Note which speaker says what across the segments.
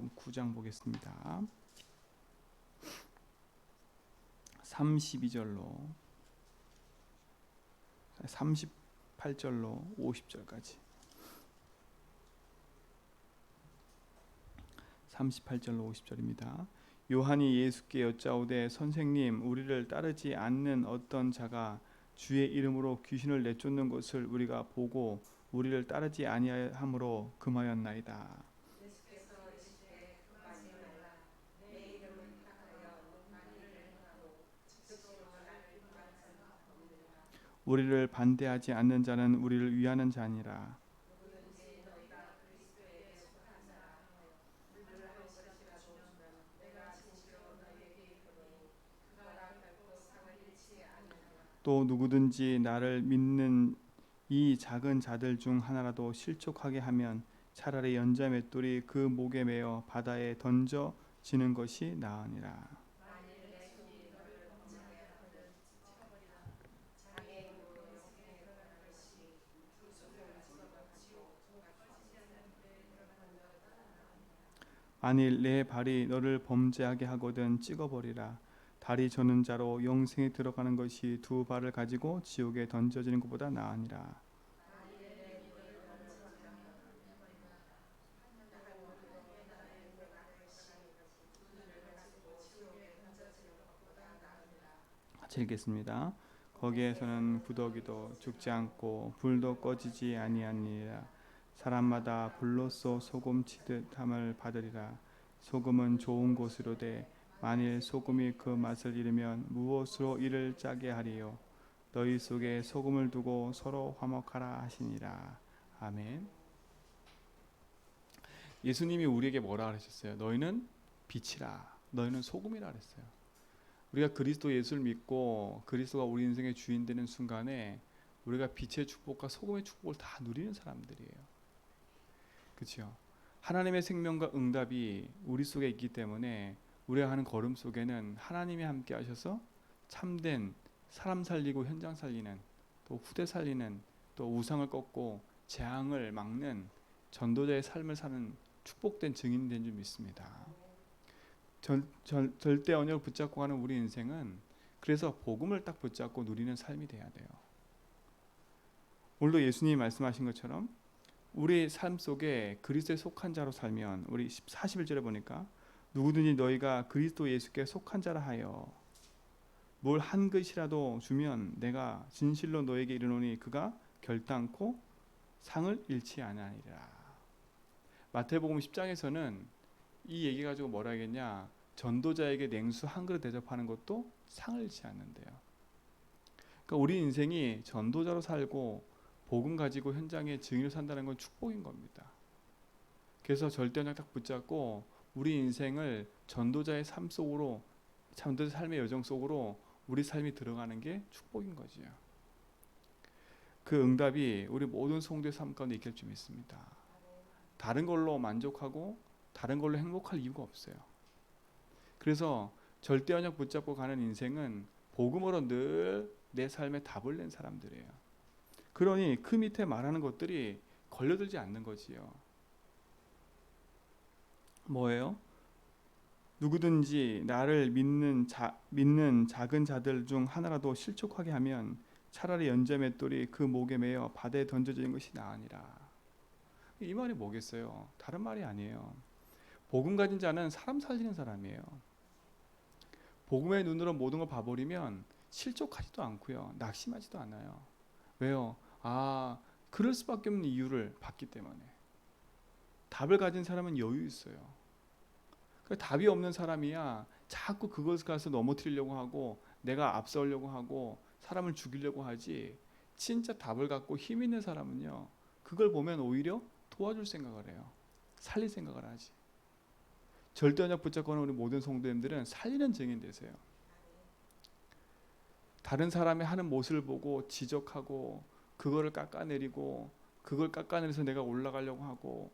Speaker 1: 요한복음 9장 보겠습니다. 32절로 38절로 50절까지. 38절로 50절입니다. 요한이 예수께 여짜오되 선생님, 우리를 따르지 않는 어떤 자가 주의 이름으로 귀신을 내쫓는 것을 우리가 보고 우리를 따르지 아니함으로 금하였나이다. 우리를 반대하지 않는 자는 우리를 위하는 자니라. 또 누구든지 나를 믿는 이 작은 자들 중 하나라도 실족하게 하면 차라리 연자 맷돌이 그 목에 매어 바다에 던져지는 것이 나으니라. 만일 내 발이 너를 범죄하게 하거든 찍어버리라. 다리 저는 자로 영생에 들어가는 것이 두 발을 가지고 지옥에 던져지는 것보다 나으니라. 같이 읽겠습니다. 거기에서는 구더기도 죽지 않고 불도 꺼지지 아니하니라. 사람마다 불로써 소금 치듯 함을 받으리라. 소금은 좋은 것으로되 만일 소금이 그 맛을 잃으면 무엇으로 이를 짜게 하리요. 너희 속에 소금을 두고 서로 화목하라 하시니라. 아멘. 예수님이 우리에게 뭐라 하셨어요? 너희는 빛이라, 너희는 소금이라 그랬어요. 우리가 그리스도 예수를 믿고 그리스도가 우리 인생의 주인 되는 순간에 우리가 빛의 축복과 소금의 축복을 다 누리는 사람들이에요. 그렇죠? 하나님의 생명과 응답이 우리 속에 있기 때문에 우리가 하는 걸음 속에는 하나님이 함께 하셔서 참된 사람 살리고 현장 살리는, 또 후대 살리는, 또 우상을 꺾고 재앙을 막는 전도자의 삶을 사는 축복된 증인이 된 줄 믿습니다. 절대 언약을 붙잡고 가는 우리 인생은 그래서 복음을 딱 붙잡고 누리는 삶이 돼야 돼요. 오늘도 예수님이 말씀하신 것처럼 우리 삶 속에 그리스도에 속한 자로 살면, 우리 41절에 보니까 누구든지 너희가 그리스도 예수께 속한 자라 하여 뭘 한 것이라도 주면 내가 진실로 너에게 이르노니 그가 결단코 상을 잃지 아니하리라. 마태복음 10장에서는 이 얘기 가지고 뭐라 하겠냐, 전도자에게 냉수 한 그릇 대접하는 것도 상을 잃지 않는데요. 그러니까 우리 인생이 전도자로 살고 복음 가지고 현장에 증인으로 산다는 건 축복인 겁니다. 그래서 절대 언약 딱 붙잡고 우리 인생을 전도자의 삶 속으로, 전도자 삶의 여정 속으로 우리 삶이 들어가는 게 축복인 거지요. 그 응답이 우리 모든 성도의 삶 가운데 있길 줄 믿습니다. 다른 걸로 만족하고 다른 걸로 행복할 이유가 없어요. 그래서 절대 언약 붙잡고 가는 인생은 복음으로 늘 내 삶에 답을 낸 사람들이에요. 그러니 그 밑에 말하는 것들이 걸려들지 않는 거지요. 뭐예요? 누구든지 나를 믿는 작은 자들 중 하나라도 실족하게 하면 차라리 연자 맷돌이 그 목에 매어 바다에 던져지는 것이 나으니라. 이 말이 뭐겠어요? 다른 말이 아니에요. 복음 가진 자는 사람 살리는 사람이에요. 복음의 눈으로 모든 걸 봐버리면 실족하지도 않고요, 낙심하지도 않아요. 왜요? 그럴 수밖에 없는 이유를 봤기 때문에. 답을 가진 사람은 여유 있어요. 그러니까 답이 없는 사람이야 자꾸 그것을 가서 넘어뜨리려고 하고 내가 앞서려고 하고 사람을 죽이려고 하지, 진짜 답을 갖고 힘 있는 사람은요, 그걸 보면 오히려 도와줄 생각을 해요. 살릴 생각을 하지. 절대 언약 붙잡고 하는 우리 모든 성도님들은 살리는 증인 되세요. 다른 사람이 하는 모습을 보고 지적하고 그거를 깎아내리고 그걸 깎아내려서 내가 올라가려고 하고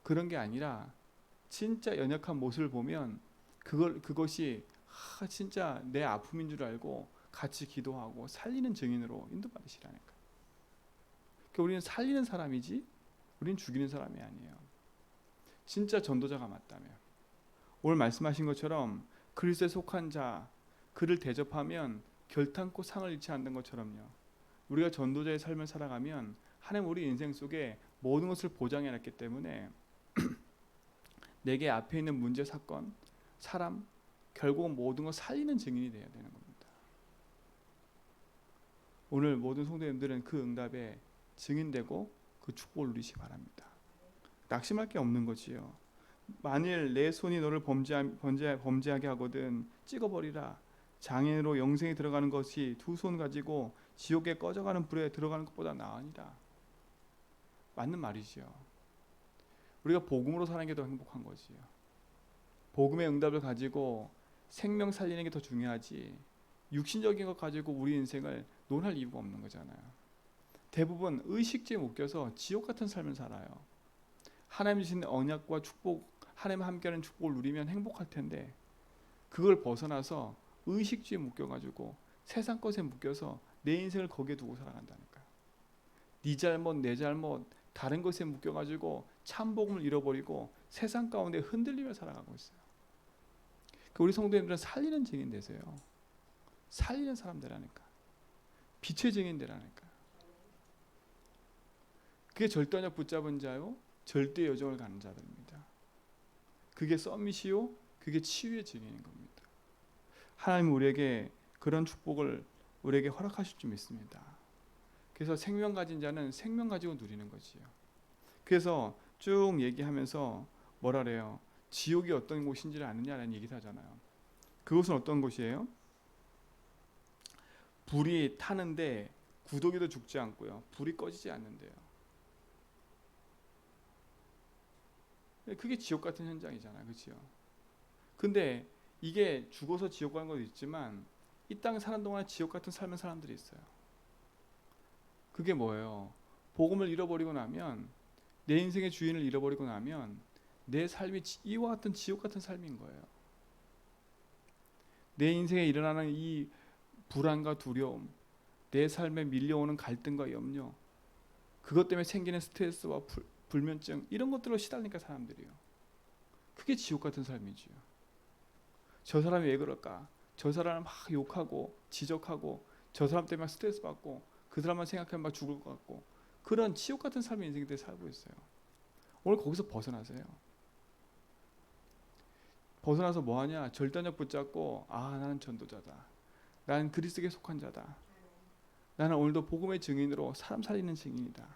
Speaker 1: 그런 게 아니라 진짜 연약한 모습을 보면 그것이 진짜 내 아픔인 줄 알고 같이 기도하고 살리는 증인으로 인도받으시라니까. 그러니까 우리는 살리는 사람이지 우리는 죽이는 사람이 아니에요. 진짜 전도자가 맞다면, 오늘 말씀하신 것처럼 그리스도에 속한 자, 그를 대접하면 결탄코 상을 잃지 않는 것처럼요. 우리가 전도자의 삶을 살아가면 하나님 우리 인생 속에 모든 것을 보장해 놨기 때문에 내게 앞에 있는 문제, 사건, 사람, 결국 모든 걸 살리는 증인이 되어야 되는 겁니다. 오늘 모든 성도님들은 그 응답에 증인되고 그 축복을 누리시기 바랍니다. 낙심할 게 없는 거지요. 만일 내 손이 너를 범죄하게 하거든 찍어버리라. 장애로 영생에 들어가는 것이 두 손 가지고 지옥에 꺼져가는 불에 들어가는 것보다 나으니라. 맞는 말이지요. 우리가 복음으로 사는 게 더 행복한 거지요. 복음의 응답을 가지고 생명 살리는 게 더 중요하지, 육신적인 것 가지고 우리 인생을 논할 이유가 없는 거잖아요. 대부분 의식주의에 묶여서 지옥 같은 삶을 살아요. 하나님 주신 언약과 축복, 하나님 함께하는 축복을 누리면 행복할 텐데 그걸 벗어나서 의식주의에 묶여가지고 세상 것에 묶여서 내 인생을 거기에 두고 살아간다니까요. 네 잘못, 내 잘못, 다른 것에 묶여가지고 참 복음을 잃어버리고 세상 가운데 흔들리며 살아가고 있어요. 우리 성도님들은 살리는 증인 되세요. 살리는 사람들이라니까. 빛의 증인 되라니까. 그게 절대 언약 붙잡은 자요, 절대 여정을 가는 자들입니다. 그게 썸밋이요, 그게 치유의 증인인 겁니다. 하나님 우리에게 그런 축복을 우리에게 허락하실 줄 믿습니다. 그래서 생명 가진 자는 생명 가지고 누리는 거지요. 그래서 쭉 얘기하면서 뭐라 그래요? 지옥이 어떤 곳인지를 아느냐라는 얘기를 하잖아요. 그것은 어떤 곳이에요? 불이 타는데 구더기도 죽지 않고요, 불이 꺼지지 않는데요. 그게 지옥 같은 현장이잖아요, 그렇죠? 근데 이게 죽어서 지옥 가는 것도 있지만 이 땅에 사는 동안에 지옥 같은 삶을 사람들이 있어요. 그게 뭐예요? 복음을 잃어버리고 나면, 내 인생의 주인을 잃어버리고 나면 내 삶이 이와 같은 지옥 같은 삶인 거예요. 내 인생에 일어나는 이 불안과 두려움, 내 삶에 밀려오는 갈등과 염려, 그것 때문에 생기는 스트레스와 불면증, 이런 것들로 시달리니까 사람들이요. 그게 지옥 같은 삶이지요. 저 사람이 왜 그럴까? 저 사람을 막 욕하고 지적하고 저 사람 때문에 스트레스 받고 그 사람만 생각하면 막 죽을 것 같고, 그런 지옥 같은 삶의 인생들이 살고 있어요. 오늘 거기서 벗어나세요. 벗어나서 뭐하냐? 절단력 붙잡고, 아, 나는 전도자다. 나는 그리스도에 속한 자다. 나는 오늘도 복음의 증인으로 사람 살리는 증인이다.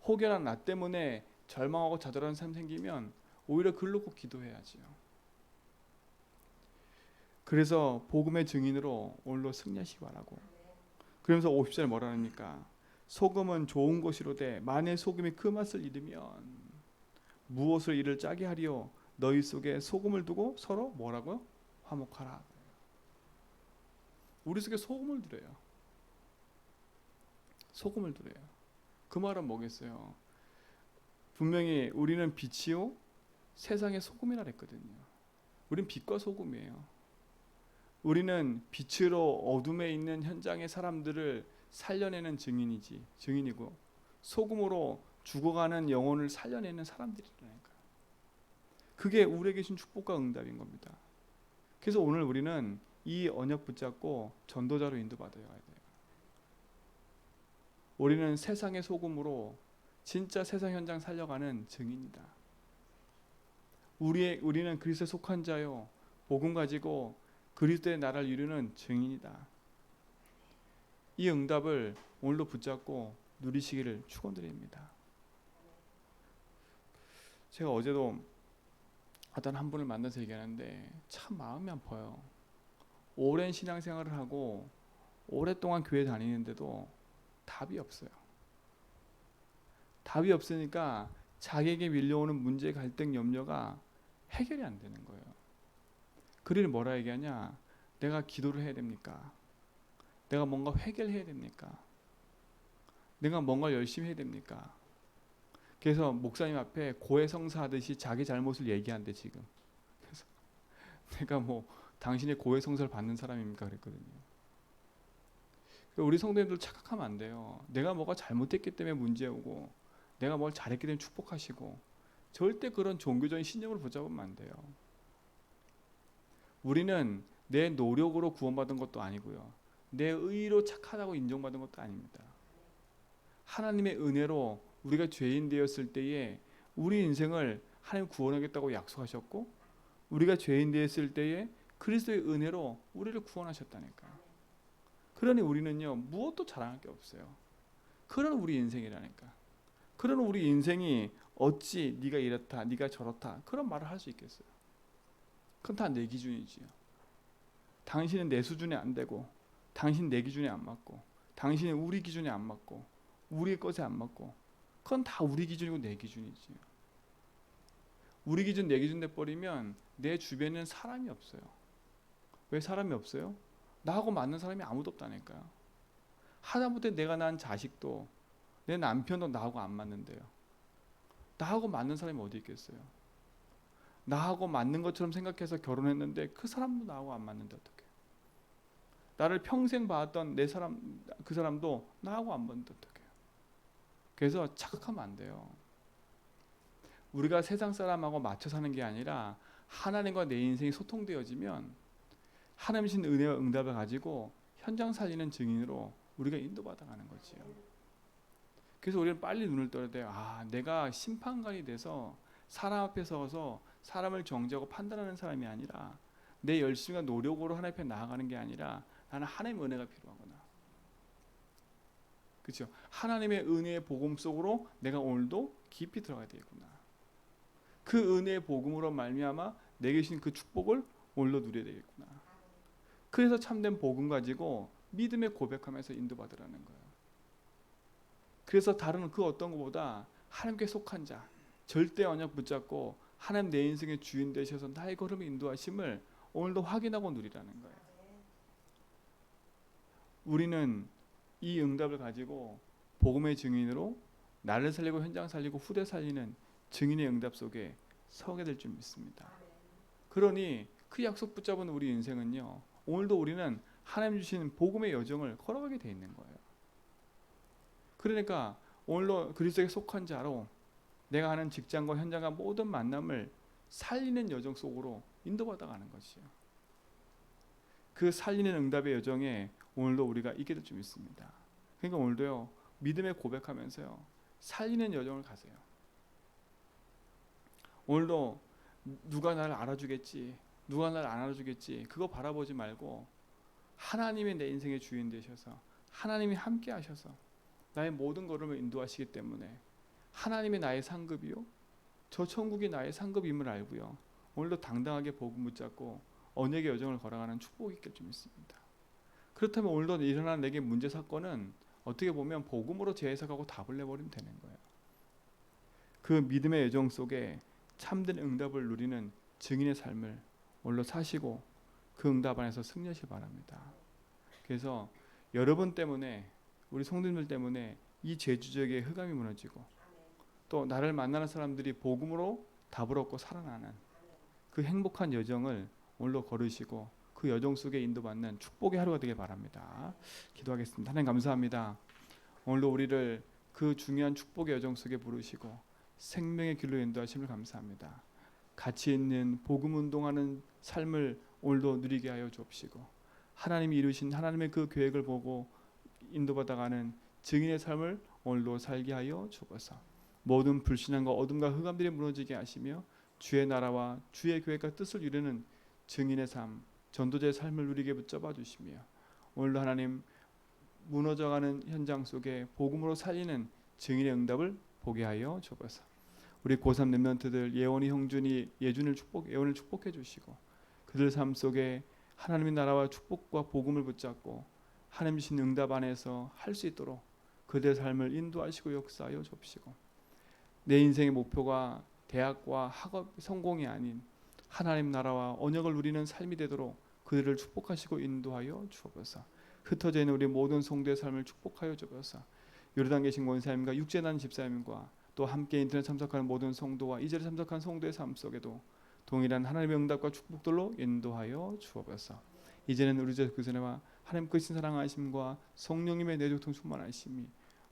Speaker 1: 혹여나 나 때문에 절망하고 좌절하는 삶 생기면 오히려 그걸 놓고 기도해야지요. 그래서 복음의 증인으로 오늘도 승리하시기 바라고. 그러면서 50절 뭐라 합니까? 소금은 좋은 것이로되 만일 소금이 그 맛을 잃으면 무엇을 이를 짜게 하리요? 너희 속에 소금을 두고 서로 뭐라고요? 화목하라. 우리 속에 소금을 두래요. 소금을 두래요. 그 말은 뭐겠어요? 분명히 우리는 빛이요 세상의 소금이라 했거든요. 우린 빛과 소금이에요. 우리는 빛으로 어둠에 있는 현장의 사람들을 살려내는 증인이고, 소금으로 죽어가는 영혼을 살려내는 사람들이라니까요. 그게 우리에게 주신 축복과 응답인 겁니다. 그래서 오늘 우리는 이 언약 붙잡고 전도자로 인도받아야 돼요. 우리는 세상의 소금으로 진짜 세상 현장 살려가는 증인이다. 우리는 그리스도에 속한 자요, 복음 가지고 그리스도의 나라를 이루는 증인이다. 이 응답을 오늘도 붙잡고 누리시기를 축원드립니다. 제가 어제도 어떤 한 분을 만나서 얘기하는데 참 마음이 아파요. 오랜 신앙생활을 하고 오랫동안 교회 다니는데도 답이 없어요. 답이 없으니까 자기에게 밀려오는 문제, 갈등, 염려가 해결이 안 되는 거예요. 그를 뭐라 얘기하냐? 내가 기도를 해야 됩니까? 내가 뭔가 회개를 해야 됩니까? 내가 뭔가 열심히 해야 됩니까? 그래서 목사님 앞에 고해성사하듯이 자기 잘못을 얘기한대 지금. 그래서 내가 뭐 당신의 고해성사를 받는 사람입니까? 그랬거든요. 우리 성도님들 착각하면 안 돼요. 내가 뭐가 잘못했기 때문에 문제 오고, 내가 뭘 잘했기 때문에 축복하시고, 절대 그런 종교적인 신념을 붙잡으면 안 돼요. 우리는 내 노력으로 구원받은 것도 아니고요. 내 의로 착하다고 인정받은 것도 아닙니다. 하나님의 은혜로 우리가 죄인 되었을 때에 우리 인생을 하나님 구원하겠다고 약속하셨고, 우리가 죄인 되었을 때에 그리스도의 은혜로 우리를 구원하셨다니까요. 그러니 우리는요, 무엇도 자랑할 게 없어요. 그런 우리 인생이라니까. 그런 우리 인생이 어찌 네가 이렇다, 네가 저렇다 그런 말을 할 수 있겠어요? 그건 다 내 기준이지요. 당신은 내 수준에 안 되고, 당신 내 기준에 안 맞고, 당신은 우리 기준에 안 맞고, 우리의 것에 안 맞고, 그건 다 우리 기준이고 내 기준이지요. 우리 기준 내 기준 돼버리면 내 주변에는 사람이 없어요. 왜 사람이 없어요? 나하고 맞는 사람이 아무도 없다니까요. 하다못해 내가 낳은 자식도, 내 남편도 나하고 안 맞는데요. 나하고 맞는 사람이 어디 있겠어요? 나하고 맞는 것처럼 생각해서 결혼했는데 그 사람도 나하고 안 맞는데 어떡해? 나를 평생 봐왔던 내 사람, 그 사람도 나하고 안 맞는데 어떡해요? 그래서 착각하면 안 돼요. 우리가 세상 사람하고 맞춰 사는 게 아니라 하나님과 내 인생이 소통되어지면 하나님 신 은혜와 응답을 가지고 현장 살리는 증인으로 우리가 인도받아가는 거지요. 그래서 우리는 빨리 눈을 떠야 돼요. 내가 심판관이 돼서 사람 앞에 서서 사람을 정죄하고 판단하는 사람이 아니라, 내 열심과 노력으로 하나님 앞에 나아가는 게 아니라 나는 하나님의 은혜가 필요하구나. 그렇죠? 하나님의 은혜의 복음 속으로 내가 오늘도 깊이 들어가야 되겠구나. 그 은혜의 복음으로 말미암아 내게 주신 그 축복을 오늘도 누려야 되겠구나. 그래서 참된 복음 가지고 믿음의 고백하면서 인도받으라는 거예요. 그래서 다른 그 어떤 것보다 하나님께 속한 자, 절대 언약 붙잡고 하나님 내 인생의 주인 되셔서 나의 걸음을 인도하심을 오늘도 확인하고 누리라는 거예요. 우리는 이 응답을 가지고 복음의 증인으로 나를 살리고 현장 살리고 후대 살리는 증인의 응답 속에 서게 될 줄 믿습니다. 그러니 그 약속 붙잡은 우리 인생은요, 오늘도 우리는 하나님 주신 복음의 여정을 걸어가게 돼 있는 거예요. 그러니까 오늘도 그리스도에 속한 자로 내가 하는 직장과 현장과 모든 만남을 살리는 여정 속으로 인도받아 가는 것이요. 그 살리는 응답의 여정에 오늘도 우리가 있게 될 줄 믿습니다. 그러니까 오늘도요, 믿음의 고백하면서요, 살리는 여정을 가세요. 오늘도 누가 나를 알아주겠지, 누가 나를 안 알아주겠지, 그거 바라보지 말고 하나님이 내 인생의 주인 되셔서 하나님이 함께 하셔서 나의 모든 걸음을 인도하시기 때문에 하나님이 나의 상급이요, 저 천국이 나의 상급임을 알고요, 오늘도 당당하게 복음 붙잡고 언약의 여정을 걸어가는 축복이 있길 좀 있습니다. 그렇다면 오늘도 일어나는 내게 문제 사건은 어떻게 보면 복음으로 재해석하고 답을 내버리면 되는 거예요. 그 믿음의 여정 속에 참된 응답을 누리는 증인의 삶을 오늘도 사시고 그 응답 안에서 승리하시기 바랍니다. 그래서 여러분 때문에, 우리 성도님들 때문에 이 제주지역의 흑암이 무너지고 또 나를 만나는 사람들이 복음으로 답을 얻고 살아나는 그 행복한 여정을 오늘도 걸으시고 그 여정 속에 인도받는 축복의 하루가 되길 바랍니다. 기도하겠습니다. 하나님 감사합니다. 오늘도 우리를 그 중요한 축복의 여정 속에 부르시고 생명의 길로 인도하심을 감사합니다. 가치 있는 복음 운동하는 삶을 오늘도 누리게 하여 주옵시고, 하나님이 이루신 하나님의 그 계획을 보고 인도받아가는 증인의 삶을 오늘도 살게 하여 주옵소서. 모든 불신앙과 어둠과 흑암들이 무너지게 하시며 주의 나라와 주의 계획과 뜻을 이루는 증인의 삶, 전도자의 삶을 누리게 붙잡아 주시며, 오늘도 하나님 무너져가는 현장 속에 복음으로 살리는 증인의 응답을 보게 하여 주옵소서. 우리 고3 렘넌트들 예원이, 형준이, 예준을 축복해 주시고 그들 삶 속에 하나님의 나라와 축복과 복음을 붙잡고 하나님 주신 응답 안에서 할 수 있도록 그들의 삶을 인도하시고 역사하여 주옵시고, 내 인생의 목표가 대학과 학업 성공이 아닌 하나님 나라와 언약을 누리는 삶이 되도록 그들을 축복하시고 인도하여 주옵소서. 흩어져 있는 우리 모든 성도의 삶을 축복하여 주옵소서. 요르단 계신 권사님과 육제난 집사님과 또 함께 인터넷 참석하는 모든 성도와 이 자리에 참석한 성도의 삶 속에도 동일한 하나님의 응답과 축복들로 인도하여 주옵소서. 이제는 우리 주 그리스도와 하나님 크신 사랑하심과 성령님의 내조통 충만하심이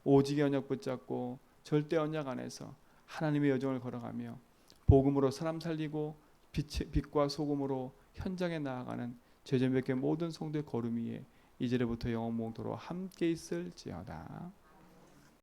Speaker 1: 오직의 언약 붙잡고 절대 언약 안에서 하나님의 여정을 걸어가며 복음으로 사람 살리고 빛과 소금으로 현장에 나아가는 죄전백의 모든 성도의 걸음 위에 이제부터 영원토록 함께 있을지어다.